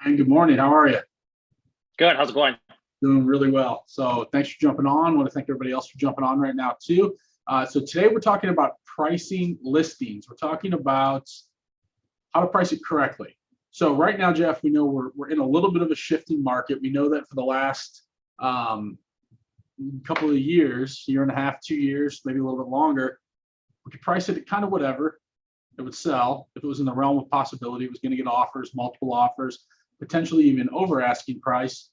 And good morning. How are you? Good. How's it going? Doing really well. So thanks for jumping on. I want to thank everybody else for jumping on right now too. So today we're talking about pricing listings. We're talking about how to price it correctly. So right now, Jeff, we know we're in a little bit of a shifting market. We know that for the last couple of years, year and a half, 2 years, maybe a little bit longer, we could price it at kind of whatever it would sell. If it was in the realm of possibility, it was going to get offers, multiple offers, potentially even over asking price.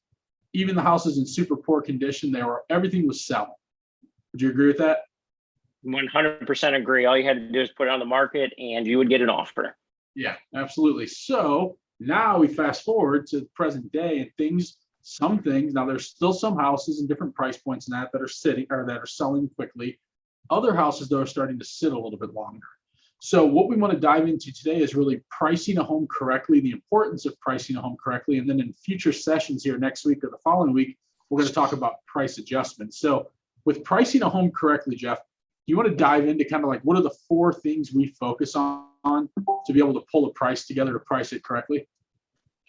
Even the houses in super poor condition, everything was selling. Would you agree with that? 100% agree. All you had to do is put it on the market and you would get an offer. Yeah, absolutely. So now we fast forward to the present day and some things, now there's still some houses in different price points and that are sitting or that are selling quickly. Other houses though are starting to sit a little bit longer. So what we want to dive into today is really pricing a home correctly, the importance of pricing a home correctly. And then in future sessions here next week or the following week, we're going to talk about price adjustments. So with pricing a home correctly, Jeff, you want to dive into kind of like what are the 4 things we focus on to be able to pull a price together to price it correctly?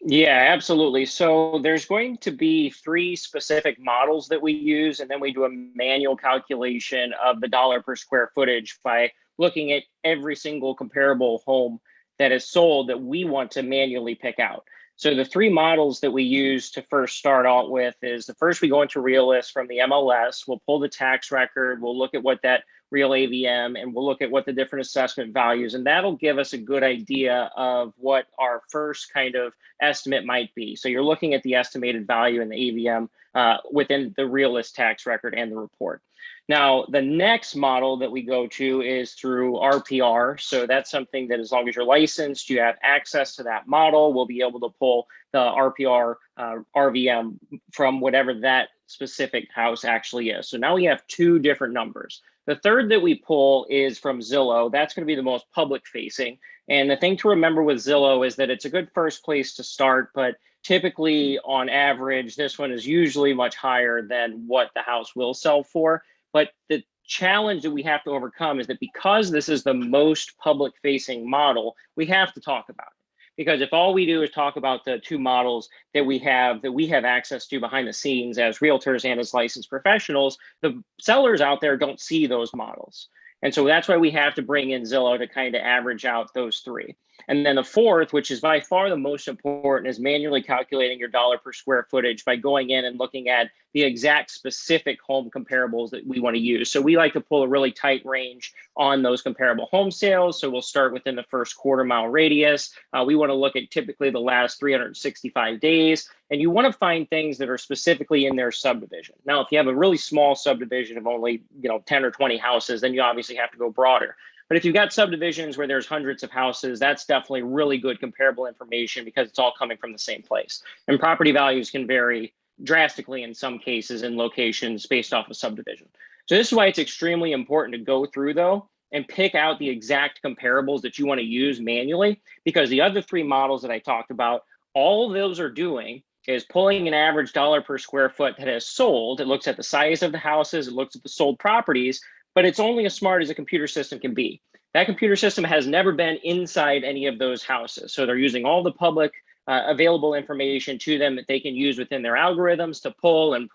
Yeah, absolutely. So there's going to be 3 specific models that we use, and then we do a manual calculation of the dollar per square footage by looking at every single comparable home that is sold that we want to manually pick out. So the 3 models that we use to first start out with is the first we go into Realist from the MLS. We'll pull the tax record. We'll look at what that real AVM, and we'll look at what the different assessment values, and that'll give us a good idea of what our first kind of estimate might be. So you're looking at the estimated value in the AVM within the Realist tax record and the report. Now, the next model that we go to is through RPR. So that's something that as long as you're licensed, you have access to that model. We'll be able to pull the RPR RVM from whatever that specific house actually is. So now we have 2 different numbers. The third that we pull is from Zillow. That's going to be the most public facing. And the thing to remember with Zillow is that it's a good first place to start, but typically on average, this one is usually much higher than what the house will sell for. But the challenge that we have to overcome is that because this is the most public facing model, we have to talk about it. Because if all we do is talk about the 2 models that we have access to behind the scenes as realtors and as licensed professionals, the sellers out there don't see those models. And so that's why we have to bring in Zillow to kind of average out those 3. And then the fourth, which is by far the most important, is manually calculating your dollar per square footage by going in and looking at the exact specific home comparables that we want to use. So we like to pull a really tight range on those comparable home sales. So we'll start within the first quarter-mile radius. We want to look at typically the last 365 days. And you want to find things that are specifically in their subdivision. Now, if you have a really small subdivision of only 10 or 20 houses, then you obviously have to go broader. But if you've got subdivisions where there's hundreds of houses, that's definitely really good comparable information because it's all coming from the same place. And property values can vary drastically in some cases in locations based off of subdivision. So this is why it's extremely important to go through though and pick out the exact comparables that you want to use manually, because the other 3 models that I talked about, all those are doing is pulling an average dollar per square foot that has sold. It looks at the size of the houses, it looks at the sold properties, but it's only as smart as a computer system can be. That computer system has never been inside any of those houses. So they're using all the public available information to them that they can use within their algorithms to pull and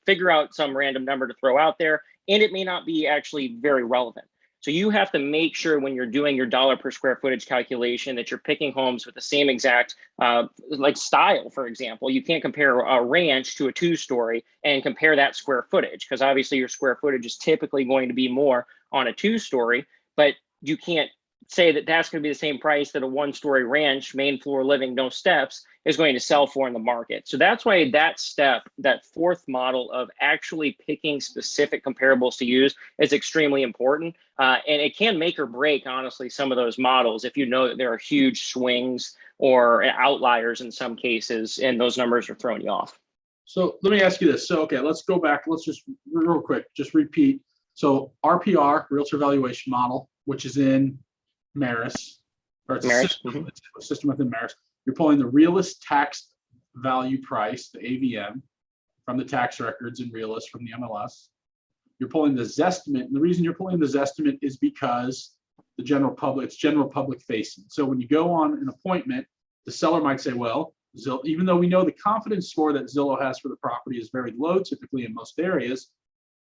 figure out some random number to throw out there. And it may not be actually very relevant. So you have to make sure when you're doing your dollar per square footage calculation that you're picking homes with the same exact style, for example. You can't compare a ranch to a 2-story and compare that square footage, because obviously your square footage is typically going to be more on a 2-story, but you can't say that that's going to be the same price that a 1-story ranch, main floor living, no steps, is going to sell for in the market. So that's why that step, that 4th model of actually picking specific comparables to use, is extremely important. And it can make or break, honestly, some of those models if you know that there are huge swings or outliers in some cases, and those numbers are throwing you off. So let me ask you this. So, okay, let's go back. Let's just real quick, just repeat. So RPR, Realtor Valuation Model, which is in Maris, or it's a system within Maris. You're pulling the Realist tax value price, the AVM, from the tax records in Realist from the MLS. You're pulling the Zestimate, and the reason you're pulling the Zestimate is because it's general public facing. So when you go on an appointment, the seller might say, well, Zillow, even though we know the confidence score that Zillow has for the property is very low, typically in most areas,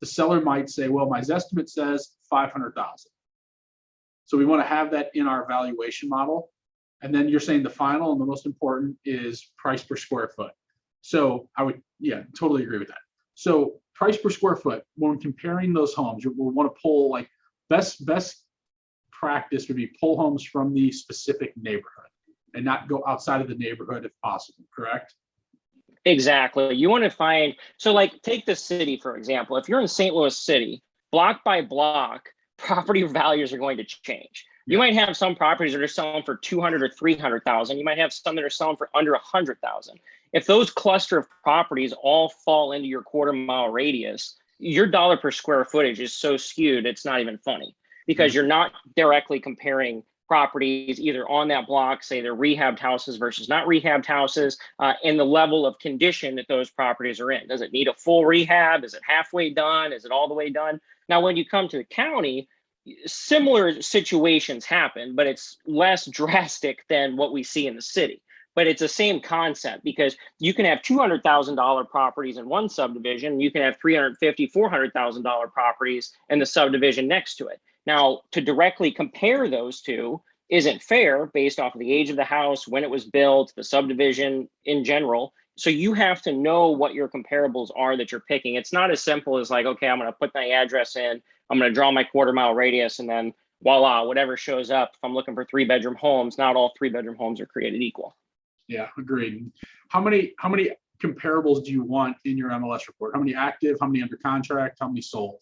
the seller might say, well, my estimate says 500,000. So we want to have that in our valuation model. And then you're saying the final and the most important is price per square foot. So I would, yeah, totally agree with that. So price per square foot, when comparing those homes, we want to pull like best practice would be pull homes from the specific neighborhood and not go outside of the neighborhood if possible, correct? Exactly. You want to find, so like take the city, for example. If you're in St. Louis City, block by block, property values are going to change. You Yeah. might have some properties that are selling for 200 or 300,000. You might have some that are selling for under 100,000. If those cluster of properties all fall into your quarter-mile radius, your dollar per square footage is so skewed, it's not even funny because you're not directly comparing properties either on that block, say they're rehabbed houses versus not rehabbed houses, and the level of condition that those properties are in. Does it need a full rehab? Is it halfway done? Is it all the way done? Now, when you come to the county, similar situations happen, but it's less drastic than what we see in the city. But it's the same concept because you can have $200,000 properties in one subdivision, you can have $350,000, $400,000 properties in the subdivision next to it. Now, to directly compare those two isn't fair based off of the age of the house, when it was built, the subdivision in general. So you have to know what your comparables are that you're picking. It's not as simple as like, okay, I'm going to put my address in, I'm going to draw my quarter-mile radius, and then voila, whatever shows up. If I'm looking for 3-bedroom homes, not all 3-bedroom homes are created equal. Yeah, agreed. How many comparables do you want in your MLS report? How many active, how many under contract, how many sold?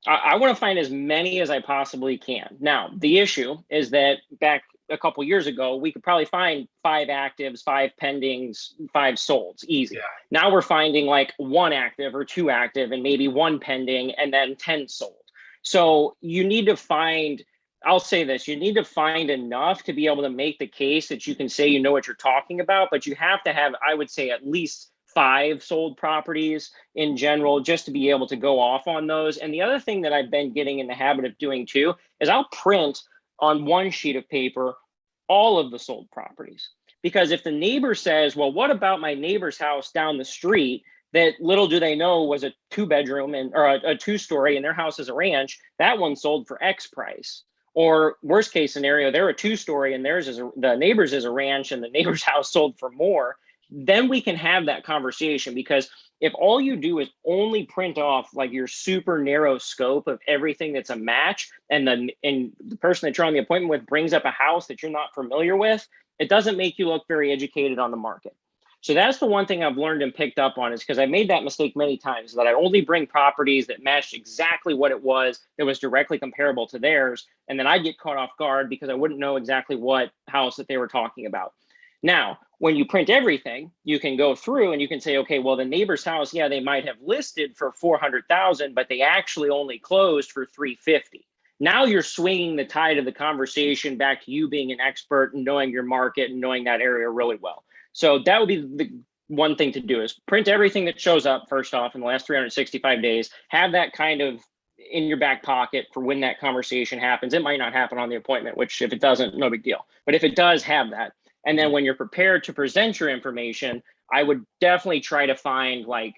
I want to find as many as I possibly can. Now, the issue is that back a couple years ago, we could probably find 5 actives, 5 pendings, 5 solds, easy. Yeah. Now we're finding like 1 active or 2 active and maybe 1 pending and then 10 sold. So you need to find, I'll say this, you need to find enough to be able to make the case that you can say you know what you're talking about, but you have to have, I would say, at least 5 sold properties in general, just to be able to go off on those. And the other thing that I've been getting in the habit of doing too, is I'll print on one sheet of paper all of the sold properties. Because if the neighbor says, well, what about my neighbor's house down the street that little do they know was a 2-bedroom and or a 2-story and their house is a ranch, that one sold for X price. Or worst case scenario, they're a 2-story and theirs is the neighbor's is a ranch and the neighbor's house sold for more. Then we can have that conversation, because if all you do is only print off like your super narrow scope of everything that's a match, and the person that you're on the appointment with brings up a house that you're not familiar with, it doesn't make you look very educated on the market. So that's the one thing I've learned and picked up on, is because I made that mistake many times, that I only bring properties that matched exactly what it was that was directly comparable to theirs. And then I'd get caught off guard because I wouldn't know exactly what house that they were talking about. Now, when you print everything, you can go through and you can say, okay, well, the neighbor's house, yeah, they might have listed for 400,000, but they actually only closed for 350. Now you're swinging the tide of the conversation back to you being an expert and knowing your market and knowing that area really well. So that would be the one thing to do, is print everything that shows up first off in the last 365 days, have that kind of in your back pocket for when that conversation happens. It might not happen on the appointment, which if it doesn't, no big deal. But if it does, have that. And then when you're prepared to present your information, I would definitely try to find like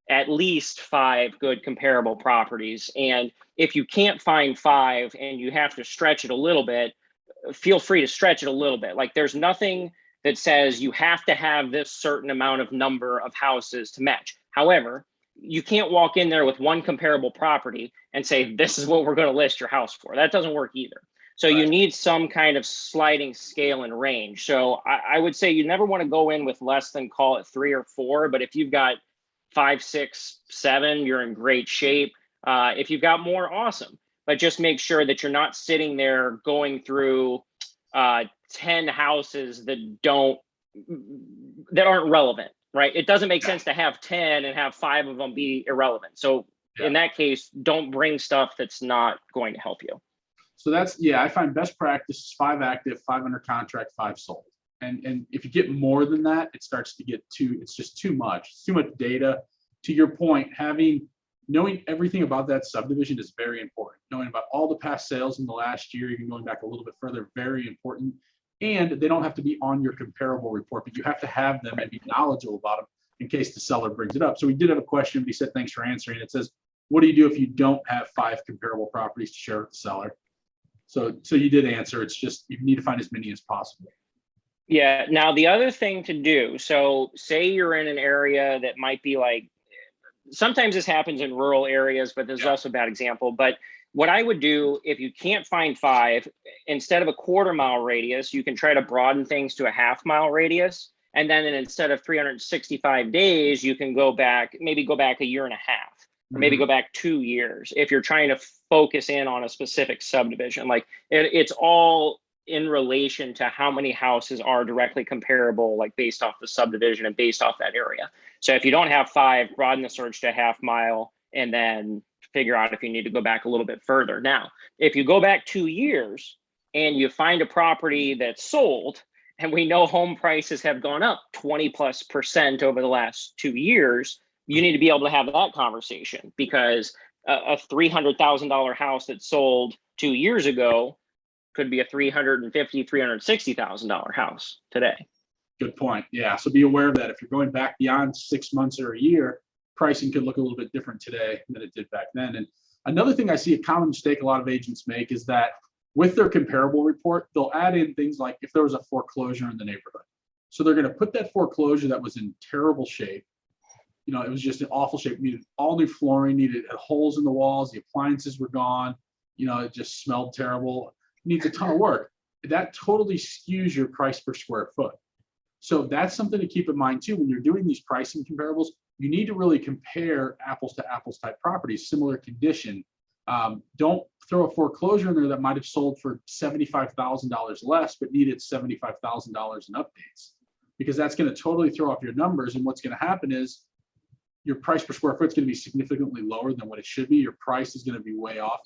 at least 5 good comparable properties. And if you can't find 5 and you have to stretch it a little bit, feel free to stretch it a little bit. Like there's nothing that says you have to have this certain amount of number of houses to match. However, you can't walk in there with one comparable property and say, this is what we're going to list your house for. That doesn't work either. So you need some kind of sliding scale and range. So I would say you never want to go in with less than, call it 3 or 4. But if you've got 5, 6, 7, you're in great shape. If you've got more, awesome. But just make sure that you're not sitting there going through 10 houses that aren't relevant, right? It doesn't make sense to have 10 and have 5 of them be irrelevant. So in that case, don't bring stuff that's not going to help you. So that's, yeah, I find best practice is 5 active, 5 under contract, 5 sold. And if you get more than that, it starts to get it's just too much. It's too much data. To your point, knowing everything about that subdivision is very important. Knowing about all the past sales in the last year, even going back a little bit further, very important. And they don't have to be on your comparable report, but you have to have them and be knowledgeable about them in case the seller brings it up. So we did have a question, but he said, thanks for answering. It says, what do you do if you don't have 5 comparable properties to share with the seller? So you did answer. It's just, you need to find as many as possible. Yeah. Now, the other thing to do, so say you're in an area that might be like, sometimes this happens in rural areas, but this is also a bad example. But what I would do if you can't find 5, instead of a 1/4 mile radius, you can try to broaden things to a 1/2 mile radius. And then instead of 365 days, you can maybe go back a year and a half, or maybe go back 2 years if you're trying to focus in on a specific subdivision. Like it's all in relation to how many houses are directly comparable, like based off the subdivision and based off that area. So if you don't have 5, broaden the search to a 1/2 mile and then figure out if you need to go back a little bit further. Now, if you go back 2 years and you find a property that's sold, and we know home prices have gone up 20+% over the last 2 years, you need to be able to have that conversation, because a $300,000 house that sold 2 years ago could be a $350,000, $360,000 house today. Good point. Yeah. So be aware of that. If you're going back beyond 6 months or a year, pricing could look a little bit different today than it did back then. And another thing I see, a common mistake a lot of agents make, is that with their comparable report, they'll add in things like if there was a foreclosure in the neighborhood. So they're going to put that foreclosure that was in terrible shape. You know, it was just in awful shape, needed all new flooring, needed holes in the walls, the appliances were gone. You know, it just smelled terrible, needs a ton of work. That totally skews your price per square foot. So that's something to keep in mind too. When you're doing these pricing comparables, you need to really compare apples to apples type properties, similar condition. Don't throw a foreclosure in there that might have sold for $75,000 less, but needed $75,000 in updates, because that's going to totally throw off your numbers. And what's going to happen is your price per square foot is going to be significantly lower than what it should be. Your price is going to be way off.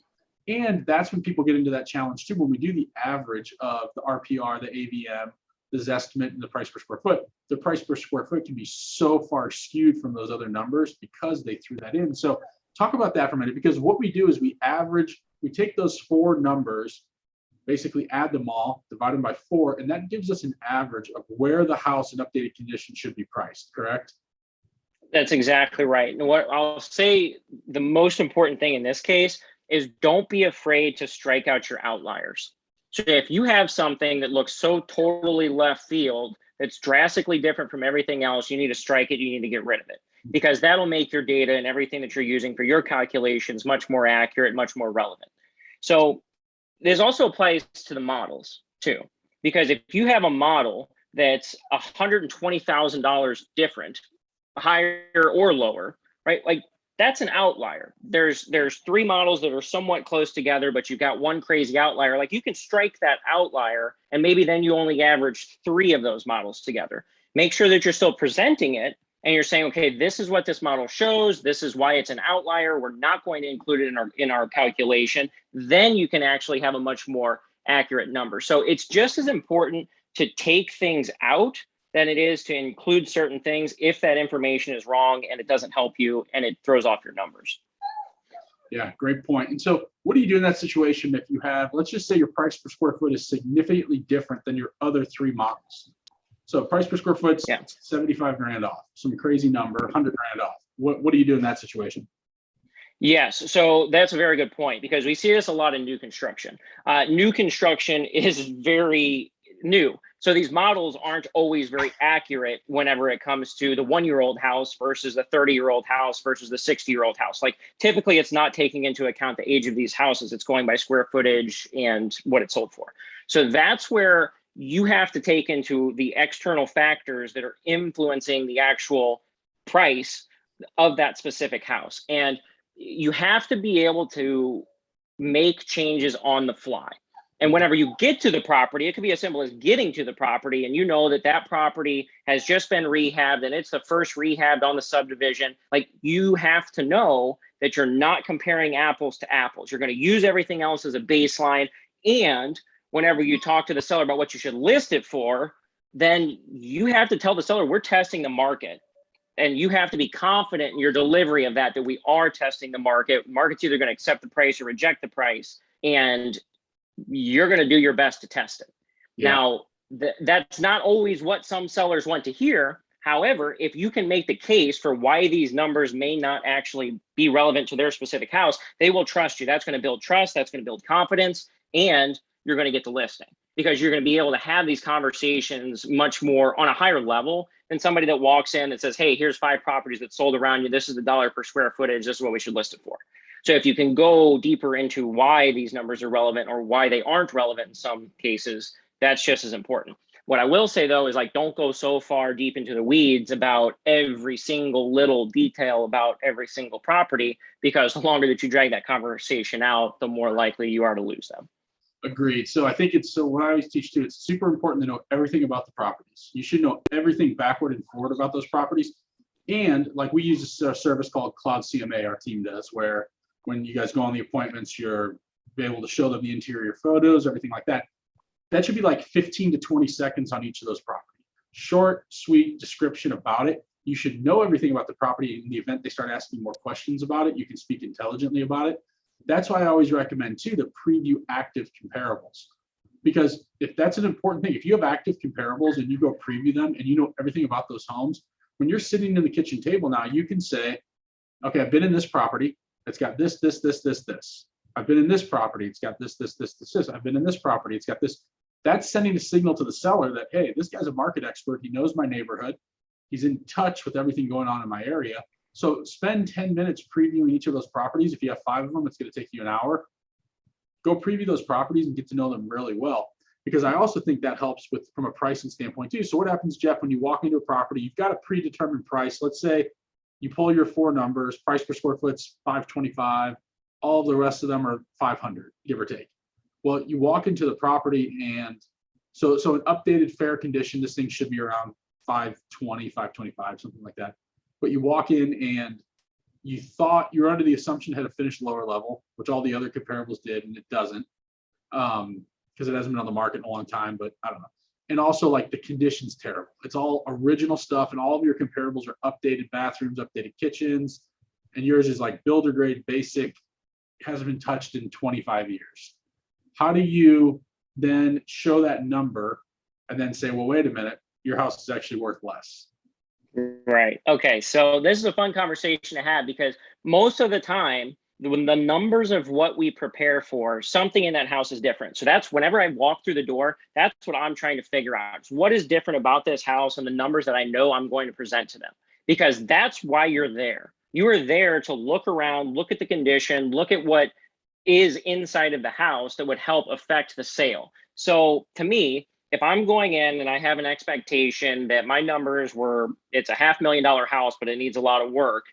And that's when people get into that challenge too. When we do the average of the RPR, the AVM, the Zestimate, and the price per square foot, the price per square foot can be so far skewed from those other numbers because they threw that in. So talk about that for a minute, because what we do is we take those 4 numbers, basically add them all, divide them by 4, and that gives us an average of where the house in updated condition should be priced, correct? That's exactly right. And what I'll say, the most important thing in this case is don't be afraid to strike out your outliers. So if you have something that looks so totally left field, that's drastically different from everything else, you need to strike it, you need to get rid of it, because that'll make your data and everything that you're using for your calculations much more accurate, much more relevant. So this also applies to the models too, because if you have a model that's $120,000 different, higher or lower, right? Like that's an outlier. There's 3 models that are somewhat close together, but you've got one crazy outlier. Like you can strike that outlier, and maybe then you only average 3 of those models together. Make sure that you're still presenting it and you're saying, okay, this is what this model shows. This is why it's an outlier. We're not going to include it in our calculation. Then you can actually have a much more accurate number. So it's just as important to take things out than it is to include certain things if that information is wrong and it doesn't help you and it throws off your numbers. Yeah, great point. And so what do you do in that situation if you have, let's just say your price per square foot is significantly different than your other 3 models? So price per square foot, 75 grand off, some crazy number, 100 grand off. What do you do in that situation? Yes, so that's a very good point, because we see this a lot in new construction. New construction is very new. So these models aren't always very accurate whenever it comes to the 1-year-old house versus the 30-year-old house versus the 60-year-old house. Like typically it's not taking into account the age of these houses. It's going by square footage and what it sold for. So that's where you have to take into the external factors that are influencing the actual price of that specific house. And you have to be able to make changes on the fly. And whenever you get to the property, it could be as simple as getting to the property and you know that that property has just been rehabbed and it's the first rehabbed on the subdivision. Like you have to know that you're not comparing apples to apples. You're going to use everything else as a baseline. And whenever you talk to the seller about what you should list it for, then you have to tell the seller, we're testing the market. And you have to be confident in your delivery of that we are testing the market. Market's either going to accept the price or reject the price. And you're going to do your best to test it. Yeah. Now, that's not always what some sellers want to hear. However, if you can make the case for why these numbers may not actually be relevant to their specific house, they will trust you. That's going to build trust. That's going to build confidence, and you're going to get the listing because you're going to be able to have these conversations much more on a higher level than somebody that walks in and says, hey, here's 5 properties that sold around you. This is the dollar per square footage. This is what we should list it for. So if you can go deeper into why these numbers are relevant or why they aren't relevant in some cases, that's just as important. What I will say though is like, don't go so far deep into the weeds about every single little detail about every single property, because the longer that you drag that conversation out, the more likely you are to lose them. Agreed. So I think it's, so what I always teach too, it's super important to know everything about the properties. You should know everything backward and forward about those properties. And like we use a service called Cloud CMA, our team does, where when you guys go on the appointments, you're able to show them the interior photos, everything like that. That should be like 15 to 20 seconds on each of those properties. Short, sweet description about it. You should know everything about the property. In the event they start asking more questions about it, you can speak intelligently about it. That's why I always recommend too, the preview active comparables. Because if that's an important thing, if you have active comparables and you go preview them and you know everything about those homes, when you're sitting in the kitchen table now, you can say, okay, I've been in this property. It's got this, this, this, this, this. I've been in this property. It's got this, this, this, this, this. I've been in this property. It's got this. That's sending a signal to the seller that, hey, this guy's a market expert. He knows my neighborhood. He's in touch with everything going on in my area. So spend 10 minutes previewing each of those properties. If you have 5 of them, it's going to take you an hour. Go preview those properties and get to know them really well. Because I also think that helps with from a pricing standpoint too. So what happens, Jeff, when you walk into a property, you've got a predetermined price. Let's say you pull your 4 numbers, price per square foot's $525. All the rest of them are $500, give or take. Well, you walk into the property and so an updated fair condition, this thing should be around $520, $525, something like that. But you walk in and you thought you're under the assumption it had a finished lower level, which all the other comparables did, and it doesn't, because it hasn't been on the market in a long time, but I don't know. And also like the condition's terrible. It's all original stuff and all of your comparables are updated bathrooms, updated kitchens, and yours is like builder grade basic, hasn't been touched in 25 years. How do you then show that number and then say, well, wait a minute, your house is actually worth less? Right. Okay. So this is a fun conversation to have because most of the time, when the numbers of what we prepare for, something in that house is different. So that's whenever I walk through the door, that's what I'm trying to figure out. What is different about this house and the numbers that I know I'm going to present to them? Because that's why you're there. You are there to look around, look at the condition, look at what is inside of the house that would help affect the sale. So to me, if I'm going in and I have an expectation that my numbers were, it's a $500,000 house, but it needs a lot of work,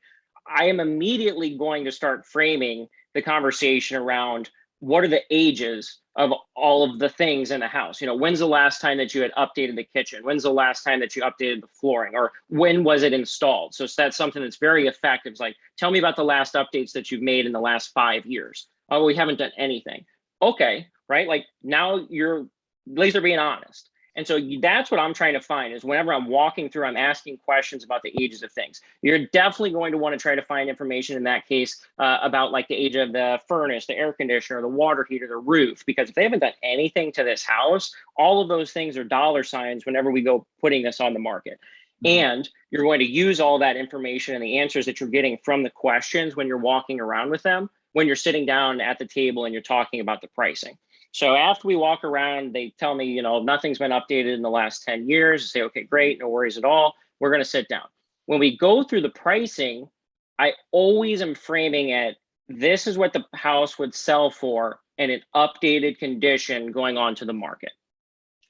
I am immediately going to start framing the conversation around what are the ages of all of the things in the house. You know, when's the last time that you had updated the kitchen? When's the last time that you updated the flooring? Or when was it installed? So that's something that's very effective. It's like, tell me about the last updates that you've made in the last 5 years. Oh, we haven't done anything. Okay, right? Like now you're, at least they're being honest. And so that's what I'm trying to find is whenever I'm walking through, I'm asking questions about the ages of things. You're definitely going to want to try to find information in that case about like the age of the furnace, the air conditioner, the water heater, the roof, because if they haven't done anything to this house, all of those things are dollar signs whenever we go putting this on the market. And you're going to use all that information and the answers that you're getting from the questions when you're walking around with them, when you're sitting down at the table and you're talking about the pricing. So after we walk around, they tell me, you know, nothing's been updated in the last 10 years. I say, okay, great, no worries at all. We're going to sit down. When we go through the pricing, I always am framing it, this is what the house would sell for in an updated condition going on to the market.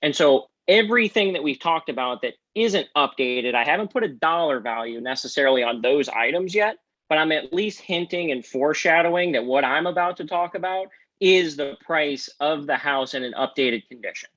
And so everything that we've talked about that isn't updated, I haven't put a dollar value necessarily on those items yet, but I'm at least hinting and foreshadowing that what I'm about to talk about is the price of the house in an updated condition.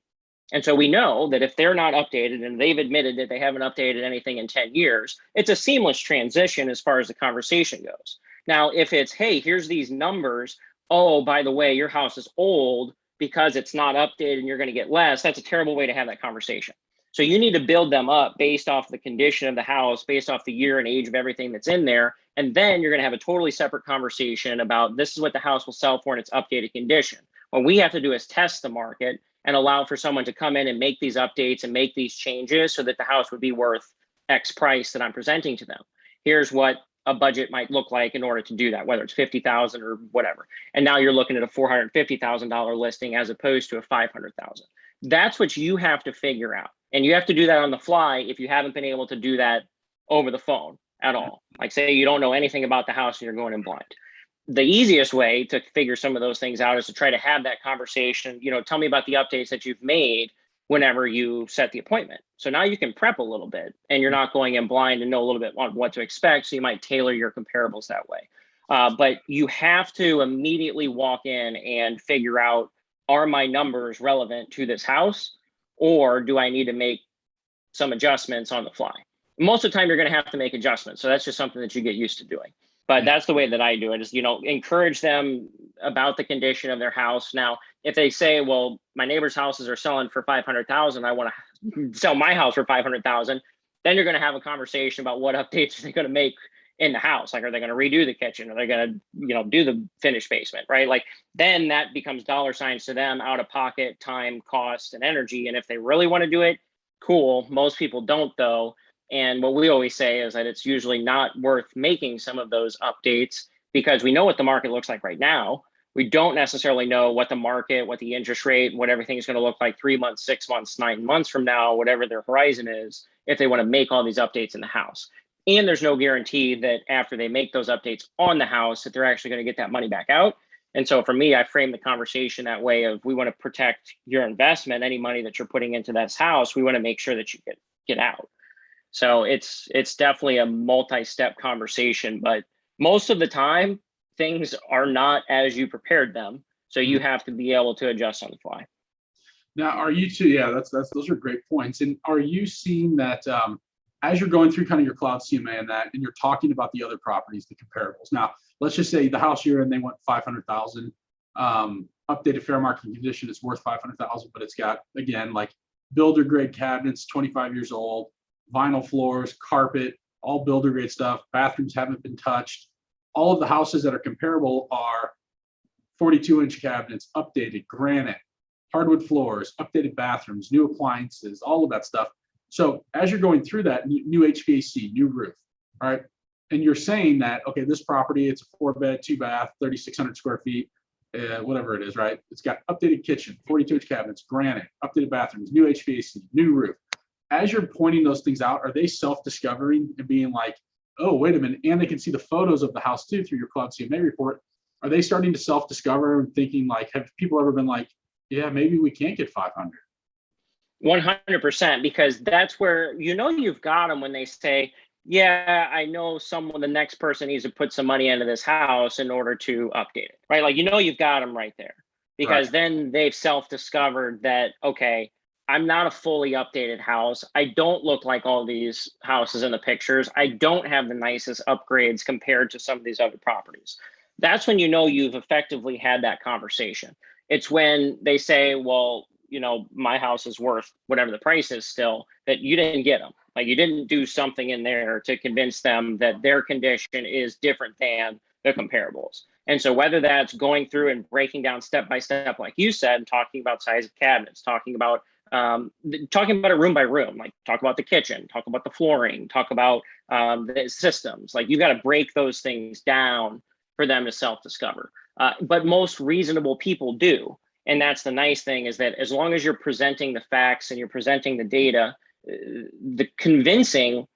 And so we know that if they're not updated and they've admitted that they haven't updated anything in 10 years, it's a seamless transition as far as the conversation goes. Now, if it's, hey, here's these numbers, oh, by the way, your house is old because it's not updated and you're going to get less, that's a terrible way to have that conversation. So you need to build them up based off the condition of the house, based off the year and age of everything that's in there. And then you're going to have a totally separate conversation about this is what the house will sell for in its updated condition. What we have to do is test the market and allow for someone to come in and make these updates and make these changes so that the house would be worth X price that I'm presenting to them. Here's what a budget might look like in order to do that, whether it's 50,000 or whatever. And now you're looking at a $450,000 listing as opposed to a 500,000. That's what you have to figure out. And you have to do that on the fly if you haven't been able to do that over the phone at all. Like, say you don't know anything about the house and you're going in blind. The easiest way to figure some of those things out is to try to have that conversation. Tell me about the updates that you've made whenever you set the appointment. So now you can prep a little bit and you're not going in blind and know a little bit on what to expect. So you might tailor your comparables that way. But you have to immediately walk in and figure out, are my numbers relevant to this house, or do I need to make some adjustments on the fly? Most of the time you're going to have to make adjustments. So that's just something that you get used to doing. But that's the way that I do it, is, encourage them about the condition of their house. Now, if they say, well, my neighbor's houses are selling for 500,000, I want to sell my house for 500,000, then you're going to have a conversation about what updates are they going to make in the house. Like, are they going to redo the kitchen? Are they going to, do the finished basement, right? Like, then that becomes dollar signs to them, out of pocket, time, cost, and energy. And if they really want to do it, cool. Most people don't, though. And what we always say is that it's usually not worth making some of those updates, because we know what the market looks like right now. We don't necessarily know what the market, what the interest rate, what everything is going to look like 3 months, 6 months, 9 months from now, whatever their horizon is, if they want to make all these updates in the house. And there's no guarantee that after they make those updates on the house, that they're actually going to get that money back out. And so for me, I frame the conversation that way of, we want to protect your investment, any money that you're putting into this house, we want to make sure that you get out. So it's definitely a multi-step conversation, but most of the time things are not as you prepared them. So you have to be able to adjust on the fly. Now, are you too? Yeah, those are great points. And are you seeing that as you're going through kind of your cloud CMA and that, and you're talking about the other properties, the comparables? Now, let's just say the house you're in, they want 500,000. Updated fair market condition is worth 500,000, but it's got, again, like builder grade cabinets, 25 years old, vinyl floors, carpet, all builder grade stuff. Bathrooms haven't been touched. All of the houses that are comparable are 42-inch cabinets, updated granite, hardwood floors, updated bathrooms, new appliances, all of that stuff. So as you're going through that, new HVAC, new roof, all right? And you're saying that, okay, this property, it's a 4-bed, 2-bath, 3,600 square feet, whatever it is, right? It's got updated kitchen, 42-inch cabinets, granite, updated bathrooms, new HVAC, new roof. As you're pointing those things out, are they self-discovering and being like, oh, wait a minute, and they can see the photos of the house too through your cloud CMA report? Are they starting to self-discover and thinking, like, have people ever been like, yeah, maybe we can't get 500? 100%, because that's where you've got them when they say, yeah, I know the next person needs to put some money into this house in order to update it, right? Like, you've got them right there, because then they've self-discovered that, okay, I'm not a fully updated house. I don't look like all these houses in the pictures. I don't have the nicest upgrades compared to some of these other properties. That's when you've effectively had that conversation. It's when they say, well, my house is worth whatever the price is still, that you didn't get them. Like, you didn't do something in there to convince them that their condition is different than the comparables. And so whether that's going through and breaking down step by step, like you said, talking about size of cabinets, talking about it room by room, like talk about the kitchen, talk about the flooring, talk about the systems. Like, you've got to break those things down for them to self-discover. But most reasonable people do. And that's the nice thing, is that as long as you're presenting the facts and you're presenting the data, the convincing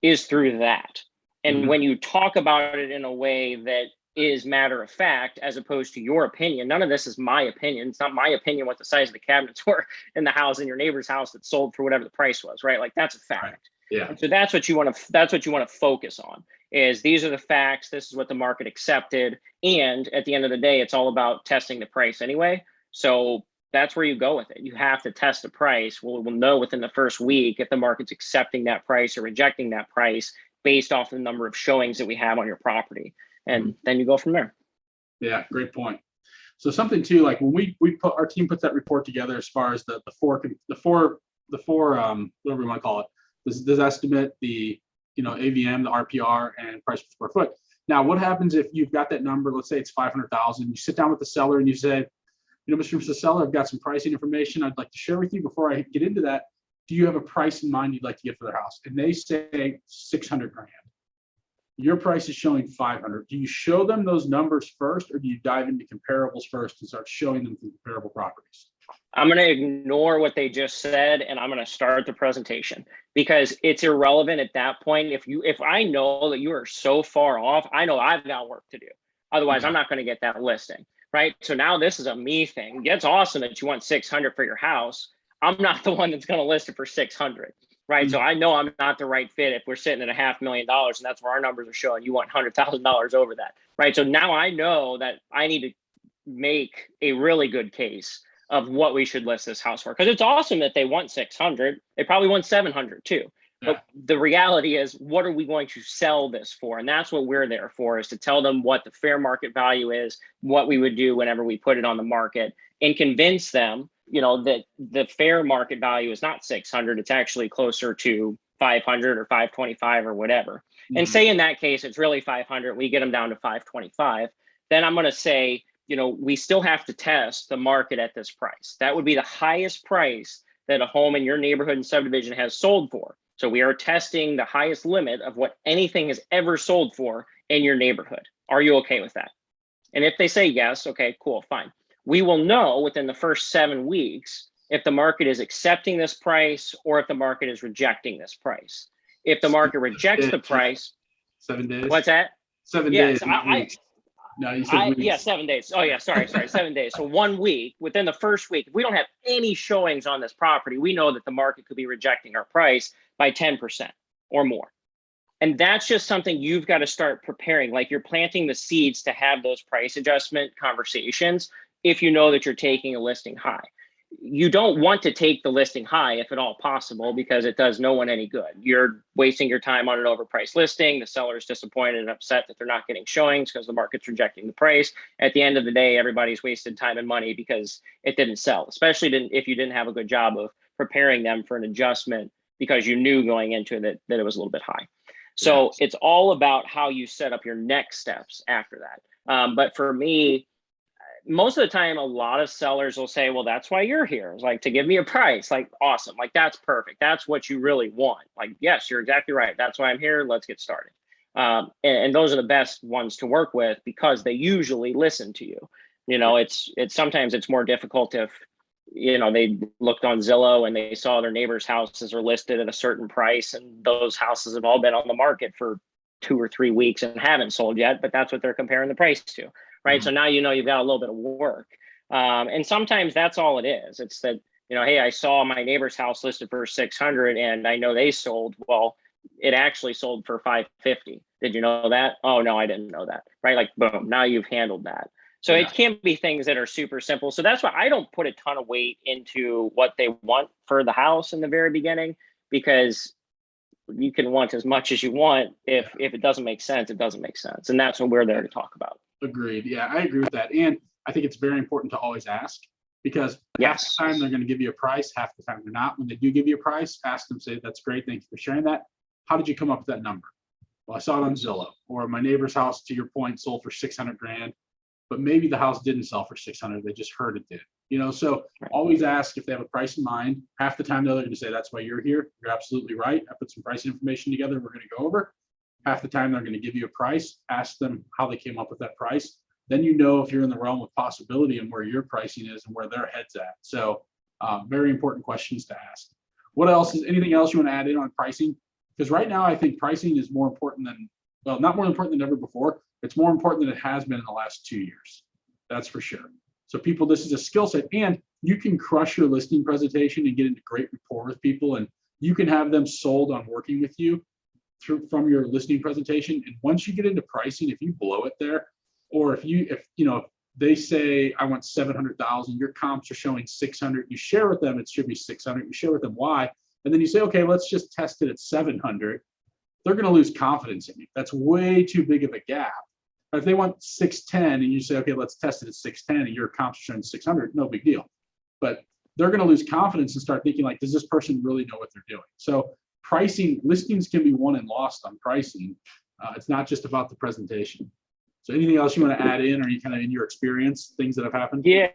is through that. And when you talk about it in a way that is matter of fact, as opposed to your opinion, none of this is my opinion. It's not my opinion what the size of the cabinets were in the house, in your neighbor's house that sold for whatever the price was, right? Like, that's a fact. Right. Yeah. And so that's what you want to focus on, is these are the facts. This is what the market accepted. And at the end of the day, it's all about testing the price anyway. So that's where you go with it. You have to test the price. We'll know within the first week if the market's accepting that price or rejecting that price based off the number of showings that we have on your property. And then you go from there. Yeah, great point. So something too, like when we put, our team puts that report together, as far as the four whatever you want to call it, this estimate, the AVM, the RPR, and price per square foot. Now, what happens if you've got that number? Let's say it's 500,000. You sit down with the seller and you say, Mr. Seller, I've got some pricing information I'd like to share with you. Before I get into that, do you have a price in mind you'd like to get for their house? And they say 600 grand. Your price is showing 500. Do you show them those numbers first, or do you dive into comparables first and start showing them the comparable properties? I'm going to ignore what they just said, and I'm going to start the presentation because it's irrelevant at that point. If I know that you are so far off, I know I've got work to do. Otherwise, I'm not going to get that listing, right? So now this is a me thing. It's awesome that you want 600 for your house. I'm not the one that's going to list it for 600, right? So I know I'm not the right fit if we're sitting at $500,000, and that's where our numbers are showing you want $100,000 over that, right? So now I know that I need to make a really good case of what we should list this house for, because it's awesome that they want 600. They probably want 700 too. Yeah. But the reality is, what are we going to sell this for? And that's what we're there for, is to tell them what the fair market value is, what we would do whenever we put it on the market, and convince them, that the fair market value is not 600. It's actually closer to 500 or 525 or whatever. Mm-hmm. And say in that case, it's really 500. We get them down to 525. Then I'm going to say, we still have to test the market at this price. That would be the highest price that a home in your neighborhood and subdivision has sold for. So we are testing the highest limit of what anything has ever sold for in your neighborhood. Are you okay with that? And if they say yes, okay, cool, fine. We will know within the first 7 weeks if the market is accepting this price or if the market is rejecting this price. If the market rejects the price, 7 days. What's that? 7 days. No, you said weeks. Yeah, 7 days. Oh yeah, sorry, 7 days. So 1 week, within the first week, if we don't have any showings on this property, we know that the market could be rejecting our price by 10% or more. And that's just something you've got to start preparing. Like, you're planting the seeds to have those price adjustment conversations if you know that you're taking a listing high. You don't want to take the listing high if at all possible, because it does no one any good. You're wasting your time on an overpriced listing. The seller's disappointed and upset that they're not getting showings because the market's rejecting the price. At the end of the day, everybody's wasted time and money because it didn't sell, especially if you didn't have a good job of preparing them for an adjustment because you knew going into it that it was a little bit high. So yes, it's all about how you set up your next steps after that. But for me, most of the time, a lot of sellers will say, well, that's why you're here. It's like, to give me a price. Like, awesome. Like, that's perfect. That's what you really want. Like, yes, you're exactly right. That's why I'm here. Let's get started. And those are the best ones to work with because they usually listen to you. It's sometimes it's more difficult if, they looked on Zillow and they saw their neighbors' houses are listed at a certain price, and those houses have all been on the market for 2 or 3 weeks and haven't sold yet, but that's what they're comparing the price to. Right. Mm-hmm. So now you've got a little bit of work. And sometimes that's all it is. It's that, hey, I saw my neighbor's house listed for 600 and I know they sold. Well, it actually sold for 550. Did you know that? Oh, no, I didn't know that. Right. Like, boom, now you've handled that. So yeah, it can't be things that are super simple. So that's why I don't put a ton of weight into what they want for the house in the very beginning, because you can want as much as you want. If it doesn't make sense, it doesn't make sense. And that's what we're there to talk about. Agreed. Yeah, I agree with that. And I think it's very important to always ask, because half the time they're going to give you a price, half the time they're not. When they do give you a price, ask them, say, that's great. Thank you for sharing that. How did you come up with that number? Well, I saw it on Zillow. Or my neighbor's house, to your point, sold for 600 grand, but maybe the house didn't sell for 600. They just heard it did. So always ask if they have a price in mind. Half the time they're going to say, that's why you're here. You're absolutely right. I put some pricing information together. We're going to go over. Half the time they're going to give you a price. Ask them how they came up with that price. Then if you're in the realm of possibility and where your pricing is and where their head's at. So very important questions to ask. What else anything else you want to add in on pricing? Because right now I think pricing is more important not more important than ever before. It's more important than it has been in the last 2 years. That's for sure. So this is a skill set, and you can crush your listing presentation and get into great rapport with people, and you can have them sold on working with you from your listing presentation. And once you get into pricing, if you blow it there, or if they say, I want 700,000, your comps are showing 600, you share with them, it should be 600, you share with them why, and then you say, okay, let's just test it at 700, they're going to lose confidence in you. That's way too big of a gap. But if they want 610 and you say, okay, let's test it at 610 and your comps are showing 600, no big deal. But they're going to lose confidence and start thinking, like, does this person really know what they're doing? So pricing, listings can be won and lost on pricing. It's not just about the presentation. So anything else you want to add in, or you kind of in your experience, things that have happened? Yeah,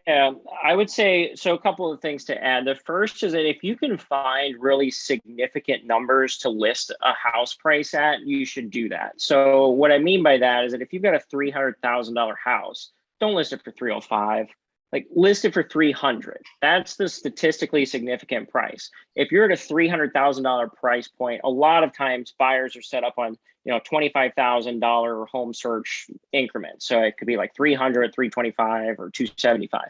I would say so. A couple of things to add. The first is that if you can find really significant numbers to list a house price at, you should do that. So what I mean by that is that if you've got a $300,000 house, don't list it for 305. Like list it for 300. That's the statistically significant price. If you're at a $300,000 price point, a lot of times buyers are set up on $25,000 home search increments. So it could be like 300, 325, or 275.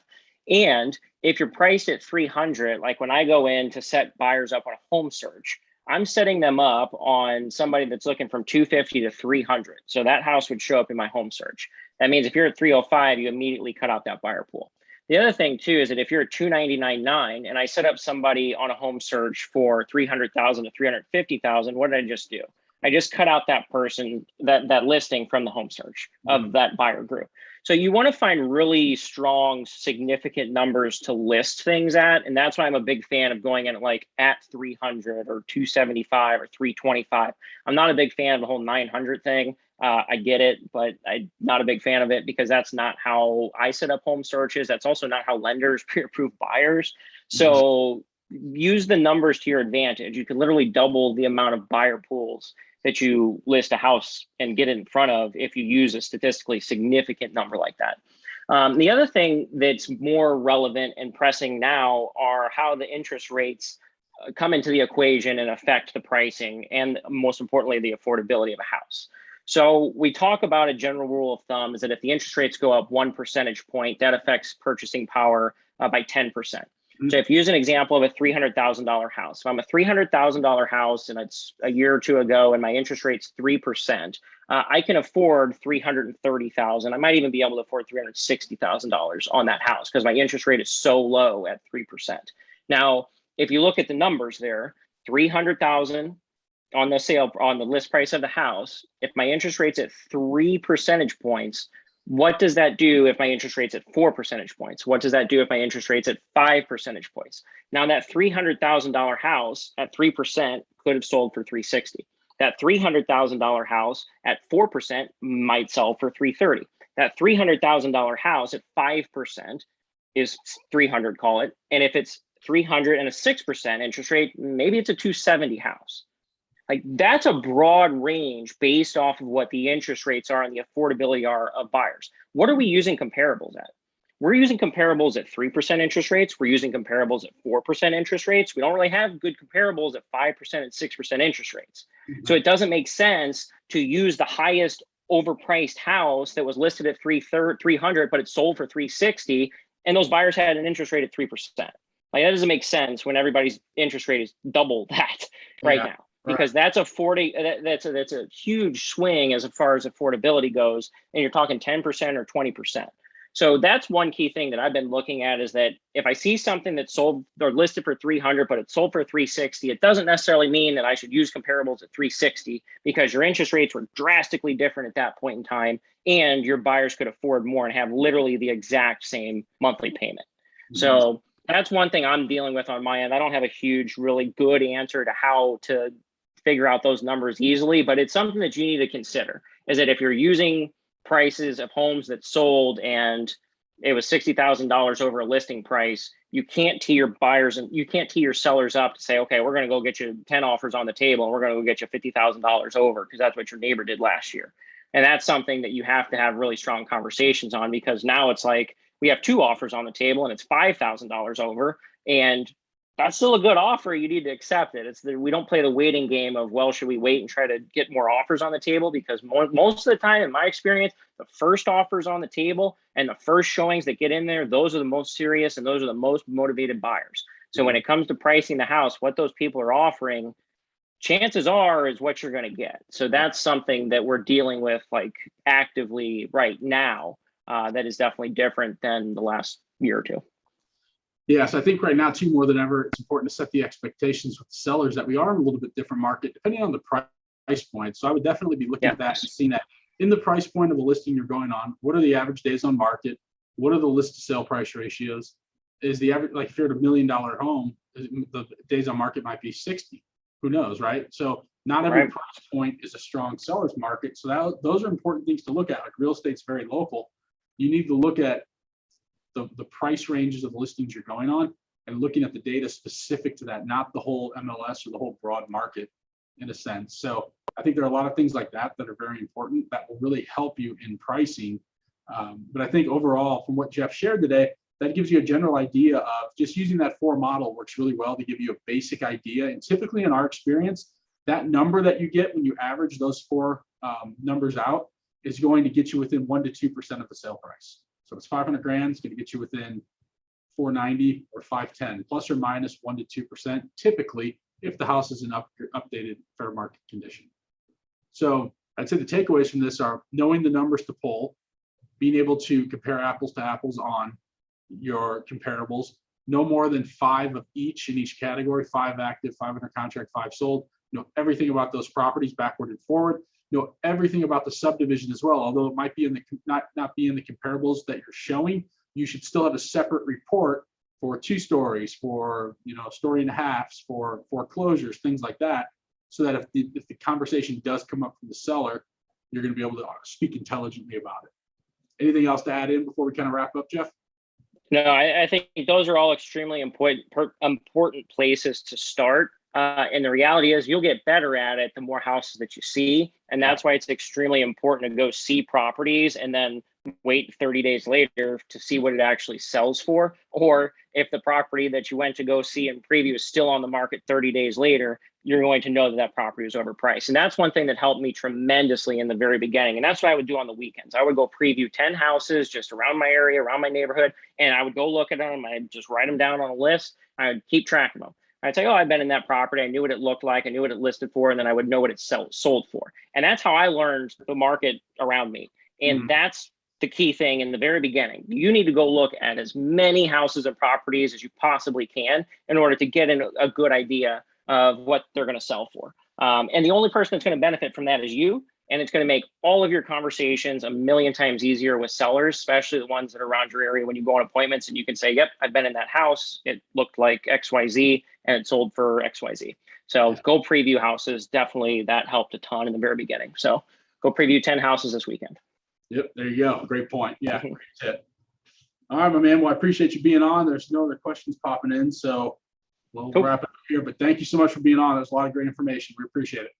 And if you're priced at 300, like when I go in to set buyers up on a home search, I'm setting them up on somebody that's looking from 250 to 300. So that house would show up in my home search. That means if you're at 305, you immediately cut out that buyer pool. The other thing too is that if you're at 299.9 and I set up somebody on a home search for 300,000 to 350,000, what did I just do? I just cut out that person, that listing from the home search of that buyer group. So you want to find really strong, significant numbers to list things at. And that's why I'm a big fan of going in at 300 or 275 or 325. I'm not a big fan of the whole 900 thing. I get it, but I'm not a big fan of it because that's not how I set up home searches. That's also not how lenders pre-approve buyers. So use the numbers to your advantage. You can literally double the amount of buyer pools that you list a house and get it in front of if you use a statistically significant number like that. The other thing that's more relevant and pressing now are how the interest rates come into the equation and affect the pricing and, most importantly, the affordability of a house. So we talk about a general rule of thumb is that if the interest rates go up 1 percentage point, that affects purchasing power by 10%. So if you use an example of a $300,000 house, if I'm a $300,000 house and it's a year or two ago and my interest rate's 3%, I can afford $330,000. I might even be able to afford $360,000 on that house because my interest rate is so low at 3%. Now, if you look at the numbers there, $300,000 on the list price of the house, if my interest rate's at 3 percentage points, what does that do if my interest rate's at 4 percentage points? What does that do if my interest rate's at 5 percentage points? Now that $300,000 house at 3% could have sold for $360. That $300,000 house at 4% might sell for $330. That $300,000 house at 5% is $300, call it. And if it's $300 and a 6% interest rate, maybe it's a $270 house. Like that's a broad range based off of what the interest rates are and the affordability are of buyers. What are we using comparables at? We're using comparables at 3% interest rates. We're using comparables at 4% interest rates. We don't really have good comparables at 5% and 6% interest rates. So it doesn't make sense to use the highest overpriced house that was listed at 300, but it sold for 360, and those buyers had an interest rate at 3%. Like that doesn't make sense when everybody's interest rate is double that right now. Because that's a huge swing as far as affordability goes, and you're talking 10% or 20%. So that's one key thing that I've been looking at is that if I see something that's sold or listed for 300, but it's sold for 360, it doesn't necessarily mean that I should use comparables at 360 because your interest rates were drastically different at that point in time, and your buyers could afford more and have literally the exact same monthly payment. So that's one thing I'm dealing with on my end. I don't have a huge, really good answer to how to figure out those numbers easily, but it's something that you need to consider is that if you're using prices of homes that sold and it was $60,000 over a listing price, you can't tee your buyers and you can't tee your sellers up to say, okay, we're going to go get you 10 offers on the table and we're going to go get you $50,000 over because that's what your neighbor did last year. And that's something that you have to have really strong conversations on because now it's like we have 2 offers on the table and it's $5,000 over, and that's still a good offer. You need to accept it. We don't play the waiting game of, well, should we wait and try to get more offers on the table? Because most of the time, in my experience, the first offers on the table and the first showings that get in there, those are the most serious and those are the most motivated buyers. So when it comes to pricing the house, what those people are offering, chances are is what you're going to get. So that's something that we're dealing with like actively right now. That is definitely different than the last year or two. Yes, I think right now, too, more than ever, it's important to set the expectations with the sellers that we are in a little bit different market, depending on the price point. So I would definitely be looking at that and seeing that in the price point of the listing you're going on. What are the average days on market? What are the list to sale price ratios? Is the average, like if you're at $1 million home, the days on market might be 60. Who knows, right? So Not every Right. price point is a strong seller's market. So those are important things to look at. Like real estate's very local. You need to look at the price ranges of the listings you're going on and looking at the data specific to that, not the whole MLS or the whole broad market in a sense. So I think there are a lot of things like that that are very important that will really help you in pricing. But I think overall, from what Jeff shared today, that gives you a general idea of just using that 4 model works really well to give you a basic idea. And typically in our experience, that number that you get when you average those 4 numbers out is going to get you within 1 to 2% of the sale price. So it's 500 grand, it's going to get you within 490 or 510, plus or minus 1 to 2%, typically, if the house is in updated fair market condition. So I'd say the takeaways from this are knowing the numbers to pull, being able to compare apples to apples on your comparables, no more than 5 of each in each category, 5 active, 5 under contract, 5 sold. Know everything about those properties backward and forward. Know everything about the subdivision as well. Although it might be in the not be in the comparables that you're showing, you should still have a separate report for 2 stories, for story and a halves, for foreclosures, things like that, so that if the conversation does come up from the seller, you're going to be able to speak intelligently about it. Anything else to add in before we kind of wrap up, Jeff? No, I think those are all extremely important places to start. And the reality is you'll get better at it the more houses that you see. And that's why it's extremely important to go see properties and then wait 30 days later to see what it actually sells for. Or if the property that you went to go see in preview is still on the market 30 days later, you're going to know that that property is overpriced. And that's one thing that helped me tremendously in the very beginning. And that's what I would do on the weekends. I would go preview 10 houses just around my area, around my neighborhood, and I would go look at them. I'd just write them down on a list. I would keep track of them. I'd say, oh, I've been in that property. I knew what it looked like. I knew what it listed for, and then I would know what it sold for. And that's how I learned the market around me. And that's the key thing in the very beginning. You need to go look at as many houses and properties as you possibly can in order to get a good idea of what they're going to sell for. And the only person that's going to benefit from that is you. And it's going to make all of your conversations a million times easier with sellers, especially the ones that are around your area when you go on appointments and you can say, yep, I've been in that house. It looked like XYZ and it sold for XYZ. So go preview houses. Definitely that helped a ton in the very beginning. So go preview 10 houses this weekend. Yep, there you go. Great point. Yeah, great tip. All right, my man. Well, I appreciate you being on. There's no other questions popping in, so we'll wrap it up here. But thank you so much for being on. There's a lot of great information. We appreciate it.